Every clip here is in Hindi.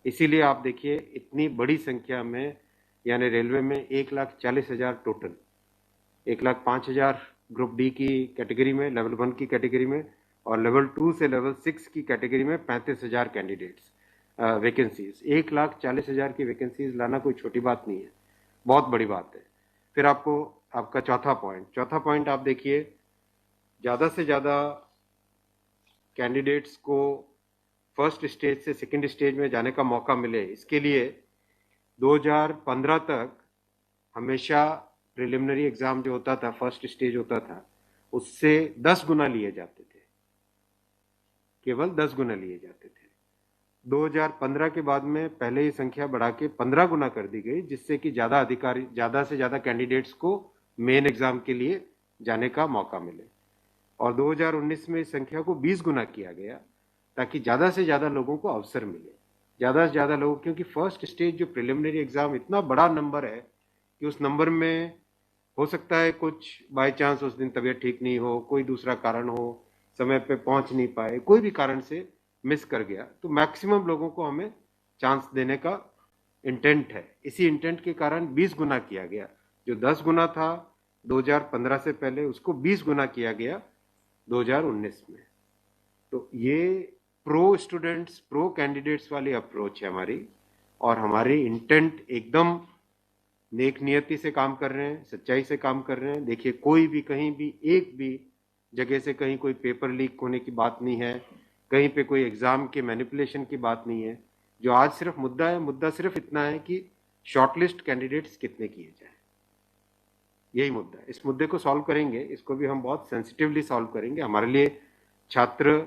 इसीलिए आप देखिए इतनी बड़ी संख्या में, यानी रेलवे में 1,40,000 टोटल, 1,05,000 ग्रुप डी की कैटेगरी में, लेवल 1 की कैटेगरी में, और लेवल 2 से लेवल 6 की कैटेगरी में 35,000 कैंडिडेट्स वैकेंसीज। 1,40,000 की वैकेंसीज लाना कोई छोटी बात नहीं है, बहुत बड़ी बात है। फिर आपको आपका चौथा पॉइंट आप देखिए, ज़्यादा से ज़्यादा कैंडिडेट्स को फर्स्ट स्टेज से सेकंड स्टेज में जाने का मौका मिले, इसके लिए 2015 तक हमेशा प्रिलिमिनरी एग्जाम जो होता था, फर्स्ट स्टेज होता था, उससे 10 गुना लिए जाते थे, केवल 10 गुना लिए जाते थे। 2015 के बाद में पहले ही संख्या बढ़ा के 15 गुना कर दी गई, जिससे कि ज़्यादा से ज़्यादा कैंडिडेट्स को मेन एग्जाम के लिए जाने का मौका मिले। और 2019 में इस संख्या को 20 गुना किया गया, ताकि ज़्यादा से ज़्यादा लोगों को अवसर मिले, ज़्यादा से ज़्यादा लोग, क्योंकि फर्स्ट स्टेज जो प्रिलिमिनरी एग्जाम इतना बड़ा नंबर है कि उस नंबर में हो सकता है कुछ बाय चांस उस दिन तबीयत ठीक नहीं हो, कोई दूसरा कारण हो, समय पे पहुंच नहीं पाए, कोई भी कारण से मिस कर गया, तो मैक्सिमम लोगों को हमें चांस देने का इंटेंट है। इसी इंटेंट के कारण 20 गुना किया गया। जो 10 गुना था 2015 से पहले, उसको 20 गुना किया गया 2019 में। तो ये प्रो स्टूडेंट्स, प्रो कैंडिडेट्स वाली अप्रोच है हमारी, और हमारी इंटेंट एकदम नेक नियति से काम कर रहे हैं, सच्चाई से काम कर रहे हैं। देखिए, कोई भी कहीं भी एक भी जगह से कहीं कोई पेपर लीक होने की बात नहीं है, कहीं पे कोई एग्जाम के मैनिपुलेशन की बात नहीं है। जो आज सिर्फ मुद्दा है, मुद्दा सिर्फ इतना है कि शॉर्टलिस्ट कैंडिडेट्स कितने किए जाए, यही मुद्दा है। इस मुद्दे को सॉल्व करेंगे, इसको भी हम बहुत सेंसिटिवली सॉल्व करेंगे। हमारे लिए छात्र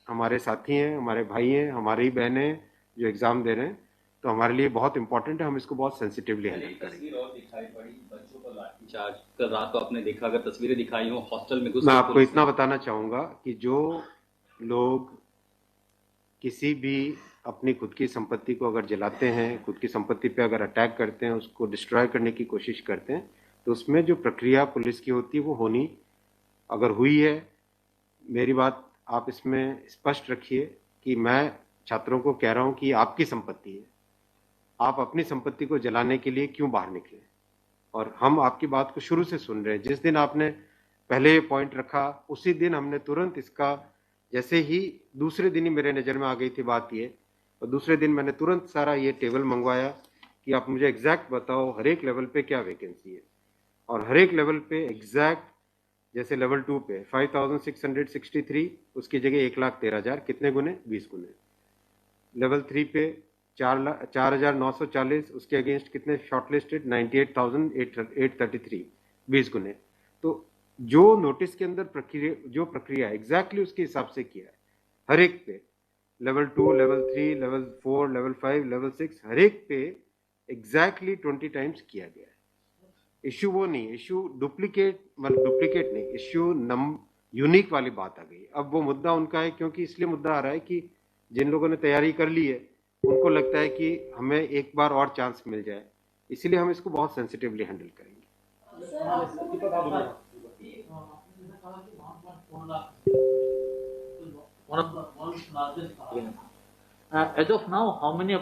हमारे साथी हैं, हमारे भाई हैं, हमारी बहनें हैं जो एग्जाम दे रहे हैं, तो हमारे लिए बहुत इंपॉर्टेंट है, हम इसको बहुत सेंसिटिवली हैंडल करेंगे। तस्वीर और दिखाई पड़ी बच्चों पर लाठीचार्ज, कल रात को आपने देखा, अगर तस्वीरें दिखाई हो हॉस्टल में घुस, मैं आपको इतना बताना चाहूंगा कि जो लोग किसी भी अपनी खुद की संपत्ति को अगर जलाते हैं, खुद की संपत्ति पे अगर अटैक करते हैं, उसको डिस्ट्रॉय करने की कोशिश करते हैं, तो उसमें जो प्रक्रिया पुलिस की होती है वो होनी, अगर हुई है, मेरी बात आप इसमें स्पष्ट रखिए कि मैं छात्रों को कह रहा हूं कि आपकी संपत्ति है, आप अपनी संपत्ति को जलाने के लिए क्यों बाहर निकले। और हम आपकी बात को शुरू से सुन रहे हैं। जिस दिन आपने पहले पॉइंट रखा, उसी दिन हमने तुरंत इसका, जैसे ही दूसरे दिन ही मेरे नज़र में आ गई थी बात ये, और दूसरे दिन मैंने तुरंत सारा ये टेबल मंगवाया कि आप मुझे एग्जैक्ट बताओ हर एक लेवल पे क्या वैकेंसी है, और हर एक लेवल पे एग्जैक्ट, जैसे लेवल 2 पे 5,663, उसकी जगह 1,13,000, कितने गुने? 20 गुने। लेवल 3 पे 4,940, उसके अगेंस्ट कितने शॉर्टलिस्टेड? 98,833, 20 गुने। तो जो नोटिस के अंदर प्रक्रिया एग्जैक्टली उसके हिसाब से किया है, हर एक पे, level 2, level 3, level 4, level 5, level 6, हर एक पे एग्जैक्टली 20 टाइम्स किया गया है। इश्यू वो नहीं, इश्यू डुप्लीकेट नहीं, इश्यू यूनिक वाली बात आ गई। अब वो मुद्दा उनका है, क्योंकि इसलिए मुद्दा आ रहा है कि जिन लोगों ने तैयारी कर ली है उनको लगता है कि हमें एक बार और चांस मिल जाए, इसीलिए हम इसको बहुत सेंसिटिवली हैंडल करेंगे। As of now, how many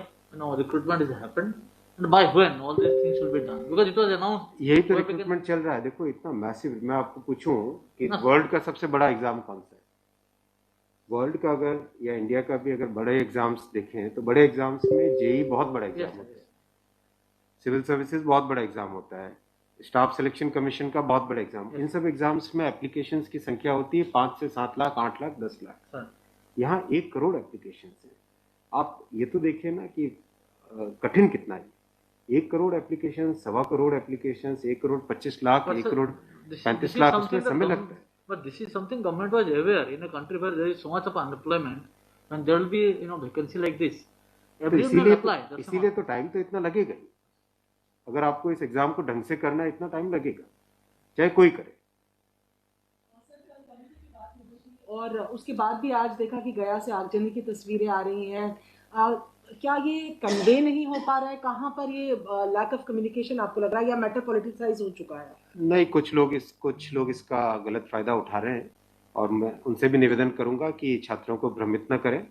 recruitment has happened, and by when all these things will be done? Because it was announced. यही तो रिक्रूटमेंट चल रहा है। देखो, इतना मैसिव, मैं आपको पूछूं कि वर्ल्ड का सबसे बड़ा एग्जाम कौन सा है? वर्ल्ड का अगर, या इंडिया का भी अगर बड़े एग्जाम्स देखें, तो बड़े एग्जाम्स में जेई बहुत बड़ा एग्जाम होता है, सिविल सर्विसेज बहुत बड़ा एग्जाम होता है, स्टाफ सिलेक्शन कमीशन का बहुत बड़ा एग्जाम। इन सब एग्जाम्स में एप्लीकेशंस की संख्या होती है 5 से 7 लाख, 8 लाख, 10 लाख। यहाँ 1 करोड़ एप्लीकेशंस है। आप ये तो देखिए ना कि कठिन कितना है। 1 करोड़ एप्लीकेशन, 1.25 करोड़ एप्लीकेशन, 1 करोड़ 25 लाख, 1 करोड़ 35 लाख, उसमें समय लगता है। But this is something government was aware. In a country where there is so much of unemployment, and there will be vacancy like this, everyone will apply. इसीलिए तो टाइम तो इतना लगेगा ही। अगर आपको इस एग्जाम को ढंग से करना है, इतना टाइम लगेगा, चाहे कोई करे। और उसके बाद भी आज देखा कि गया से आगजनी की तस्वीरें आ रही हैं। क्या ये कन्वे नहीं हो पा रहा है? कहाँ पर ये लैक ऑफ कम्युनिकेशन आपको लग रहा है, या मैटर पॉलिटिसाइज हो चुका है? नहीं, कुछ लोग इसका गलत फायदा उठा रहे हैं, और मैं उनसे भी निवेदन करूंगा कि छात्रों को भ्रमित न करें।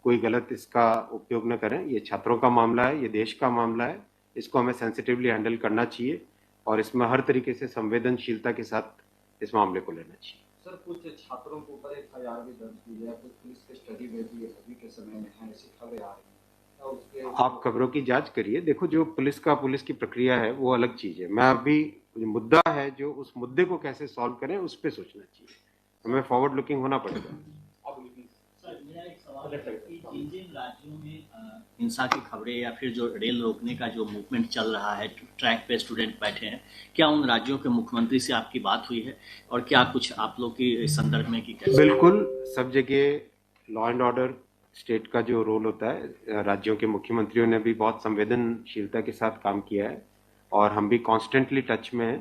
कोई गलत इसका उपयोग न करें। ये छात्रों का मामला है, ये देश का मामला है, इसको हमें सेंसिटिवली हैंडल करना चाहिए और इसमें हर तरीके से संवेदनशीलता के साथ इस मामले को लेना चाहिए। सर, कुछ छात्रों के ऊपर FIR भी दर्ज हुई है, कुछ पुलिस के स्टडी में भी अभी के समय में है, ऐसी खबरें आ रही हैं। तो उसके आप खबरों की जांच करिए। देखो, जो पुलिस की प्रक्रिया है वो अलग चीज है। मैं अभी मुद्दा है जो उस मुद्दे को कैसे सॉल्व करें उस पर सोचना चाहिए, हमें फॉरवर्ड लुकिंग होना पड़ेगा। सर, मेरा एक सवाल है कि जिन जिन राज्यों में हिंसा की खबरें या फिर जो रेल रोकने का जो मूवमेंट चल रहा है, ट्रैक पे स्टूडेंट बैठे हैं, क्या उन राज्यों के मुख्यमंत्री से आपकी बात हुई है और क्या कुछ आप लोग की इस संदर्भ में की कैसे? बिल्कुल, सब जगह लॉ एंड ऑर्डर स्टेट का जो रोल होता है, राज्यों के मुख्यमंत्रियों ने भी बहुत संवेदनशीलता के साथ काम किया है और हम भी कॉन्स्टेंटली टच में हैं,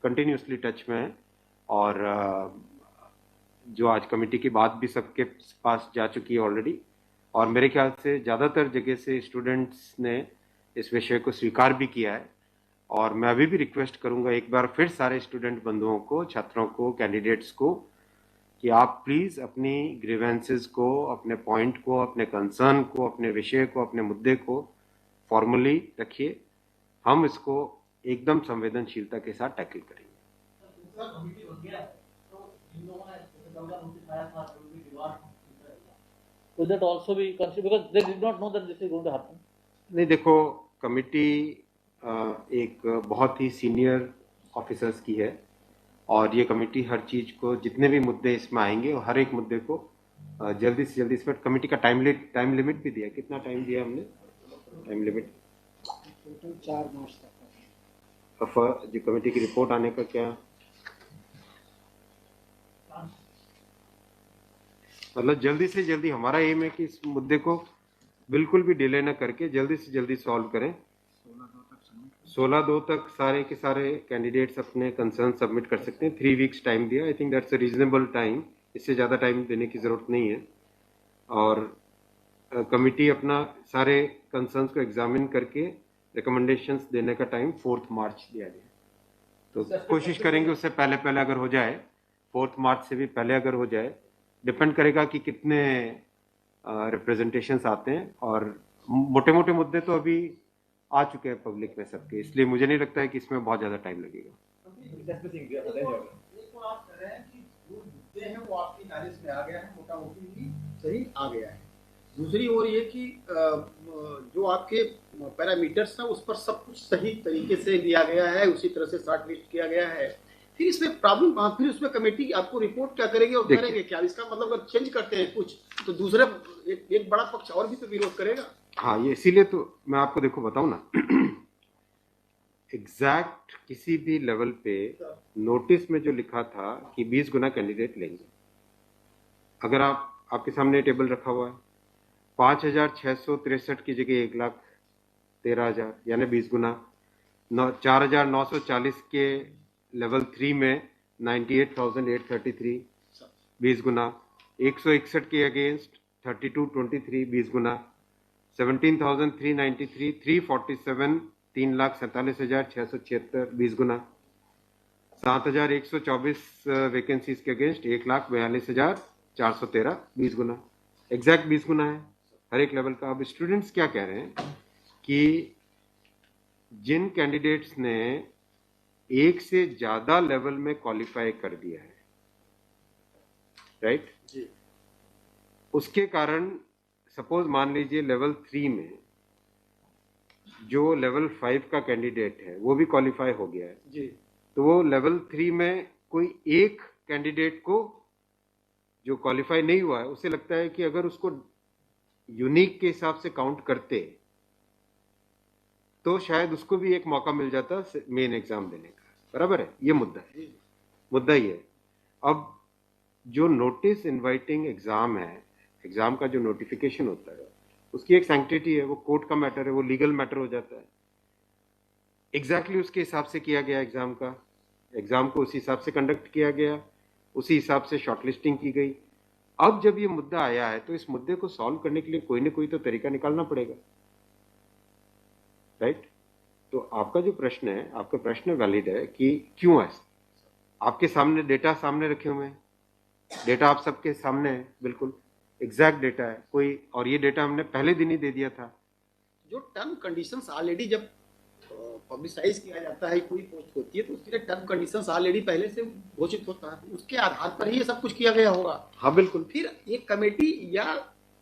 कंटिन्यूसली टच में हैं। और जो आज कमेटी की बात भी सबके पास जा चुकी है ऑलरेडी, और मेरे ख्याल से ज़्यादातर जगह से स्टूडेंट्स ने इस विषय को स्वीकार भी किया है। और मैं अभी भी रिक्वेस्ट करूंगा एक बार फिर सारे स्टूडेंट बंधुओं को, छात्रों को, कैंडिडेट्स को कि आप प्लीज़ अपनी ग्रीवेंसेस को, अपने पॉइंट को, अपने कंसर्न को, अपने विषय को, अपने मुद्दे को फॉर्मली रखिए। हम इसको एकदम संवेदनशीलता के साथ टैकल करेंगे। Will that also be considered because they did not know that this is going to happen? नहीं, देखो, कमिटी एक बहुत ही सीनियर ऑफिसर्स की है और ये कमेटी हर चीज को, जितने भी मुद्दे इसमें आएंगे और हर एक मुद्दे को जल्दी से जल्दी, इसमें कमेटी का टाइम लिमिट भी दिया। कितना टाइम दिया हमने? टाइम लिमिट टोटल 4 मार्च तक। जो कमेटी की रिपोर्ट आने का क्या मतलब, जल्दी से जल्दी हमारा एम है कि इस मुद्दे को बिल्कुल भी डिले न करके जल्दी से जल्दी सॉल्व करें। 16/2 तक सारे के सारे कैंडिडेट्स अपने कंसर्न सबमिट कर सकते हैं। 3 वीक्स टाइम दिया, I think that's a reasonable time. इससे ज़्यादा टाइम देने की ज़रूरत नहीं है। और कमिटी अपना सारे कंसर्न्स को एग्जामिन करके रिकमेंडेशंस देने का टाइम 4 मार्च दिया गया। तो कोशिश करेंगे उससे पहले अगर हो जाए, 4 मार्च से भी पहले अगर हो जाए। डिपेंड करेगा कि कितने रिप्रेजेंटेशंस आते हैं, और मोटे मोटे मुद्दे तो अभी आ चुके हैं पब्लिक में सबके, इसलिए मुझे नहीं लगता है कि इसमें बहुत ज़्यादा टाइम लगेगा। वो आपकी नॉलेज में आ गया है, मोटा मोटी सही आ गया है। दूसरी ओर ये कि जो आपके पैरामीटर्स हैं उस पर सब कुछ सही तरीके से दिया गया है, उसी तरह से शॉर्ट लिस्ट किया गया है। फिर इसमें प्रॉब्लम, फिर उसमें कमेटी आपको रिपोर्ट क्या करेगी और करेंगे क्या? इसका मतलब अगर चेंज करते हैं कुछ तो दूसरे एक बड़ा पक्ष और भी तो विरोध करेगा। हाँ, ये इसीलिए तो मैं आपको देखो बताऊं ना, एग्जैक्ट किसी भी लेवल पे नोटिस में जो लिखा था कि 20 गुना कैंडिडेट लेंगे, अगर आपके सामने टेबल रखा हुआ है, 5,663 की जगह 1,13,000 यानी 20 गुना। 4,940 के लेवल 3 में 98,833 20 गुना। 161 के अगेंस्ट 3223 20 गुना। 17,393 347 3,47,676 20 गुना। 7,124 वैकेंसीज के अगेंस्ट 1,42,413 20 गुना। एग्जैक्ट 20 गुना है हर एक लेवल का। अब स्टूडेंट्स क्या कह रहे हैं कि जिन कैंडिडेट्स ने एक से ज्यादा लेवल में क्वालिफाई कर दिया है, राइट जी, उसके कारण सपोज मान लीजिए लेवल 3 में जो लेवल 5 का कैंडिडेट है वो भी क्वालिफाई हो गया है जी, तो वो लेवल 3 में कोई एक कैंडिडेट को जो क्वालिफाई नहीं हुआ है, उसे लगता है कि अगर उसको यूनिक के हिसाब से काउंट करते तो शायद उसको भी एक मौका मिल जाता मेन एग्जाम देने का। बराबर है, ये मुद्दा है, मुद्दा ही है। अब जो नोटिस इनवाइटिंग एग्जाम है, एग्जाम का जो नोटिफिकेशन होता है उसकी एक सैंक्टिटी है, वो कोर्ट का मैटर है, वो लीगल मैटर हो जाता है। एग्जैक्टली उसके हिसाब से किया गया एग्जाम का, एग्जाम को उसी हिसाब से कंडक्ट किया गया, उसी हिसाब से शॉर्टलिस्टिंग की गई। अब जब ये मुद्दा आया है तो इस मुद्दे को सॉल्व करने के लिए कोई ना कोई तो तरीका निकालना पड़ेगा, राइट? तो आपका जो प्रश्न है, आपका प्रश्न वैलिड है कि क्यों ऐसा। आपके सामने डेटा सामने रखे हुए हैं, डेटा आप सबके सामने है, बिल्कुल एग्जैक्ट डेटा है कोई, और ये डेटा हमने पहले दिन ही दे दिया था। जो टर्म कंडीशंस ऑलरेडी जब पब्लिसाइज किया जाता है, कोई पोस्ट होती है तो उसके लिए टर्म कंडीशंस ऑलरेडी पहले से घोषित होता है, उसके आधार पर ही ये सब कुछ किया गया होगा। हाँ बिल्कुल। फिर एक कमेटी, या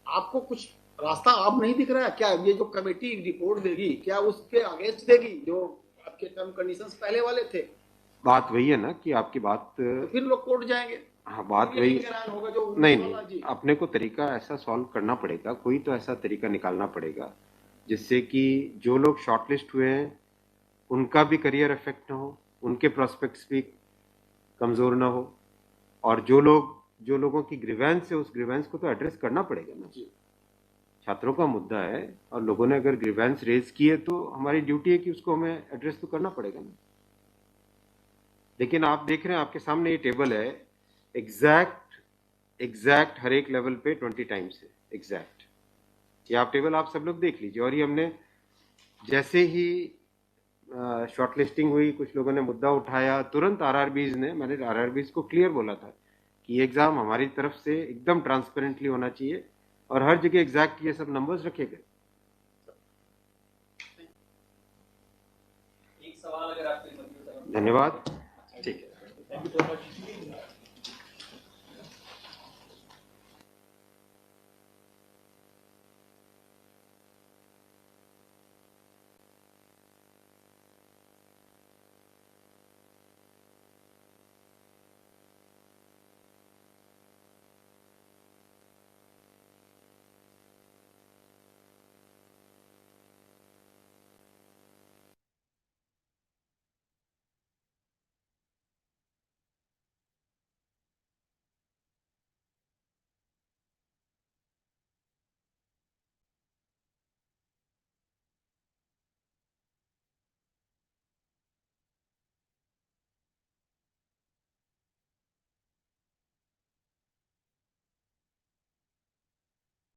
आपको कुछ रास्ता आप नहीं दिख रहा है क्या? ये जो कमेटी रिपोर्ट देगी क्या उसके अगेंस्ट देगी जो आपके टर्म कंडीशंस पहले वाले थे? बात वही है ना कि आपकी बात, तो फिर लोग कोर्ट जाएंगे। हाँ बात ये वही, निगरान होगा जो नहीं अपने को तरीका ऐसा सॉल्व करना पड़ेगा, कोई तो ऐसा तरीका निकालना पड़ेगा जिससे कि जो लोग शॉर्टलिस्ट हुए हैं उनका भी करियर इफेक्ट ना हो, उनके प्रोस्पेक्ट्स भी कमजोर ना हो, और जो लोगों की ग्रीवेंस है उस ग्रीवेंस को तो एड्रेस करना पड़ेगा ना। छात्रों का मुद्दा है और लोगों ने अगर ग्रीवेंस रेज की है तो हमारी ड्यूटी है कि उसको हमें एड्रेस तो करना पड़ेगा ना। लेकिन आप देख रहे हैं आपके सामने ये टेबल है, एग्जैक्ट हर एक लेवल पे 20 टाइम्स है एग्जैक्ट। ये आप टेबल आप सब लोग देख लीजिए। और ये हमने जैसे ही शॉर्टलिस्टिंग हुई, कुछ लोगों ने मुद्दा उठाया, तुरंत मैंने आरआरबीज को क्लियर बोला था कि ये एग्जाम हमारी तरफ से एकदम ट्रांसपेरेंटली होना चाहिए और हर जगह एग्जैक्ट ये सब नंबर्स रखे गए। एक सवाल अगर आपके धन्यवाद। ठीक है। Thank you so much.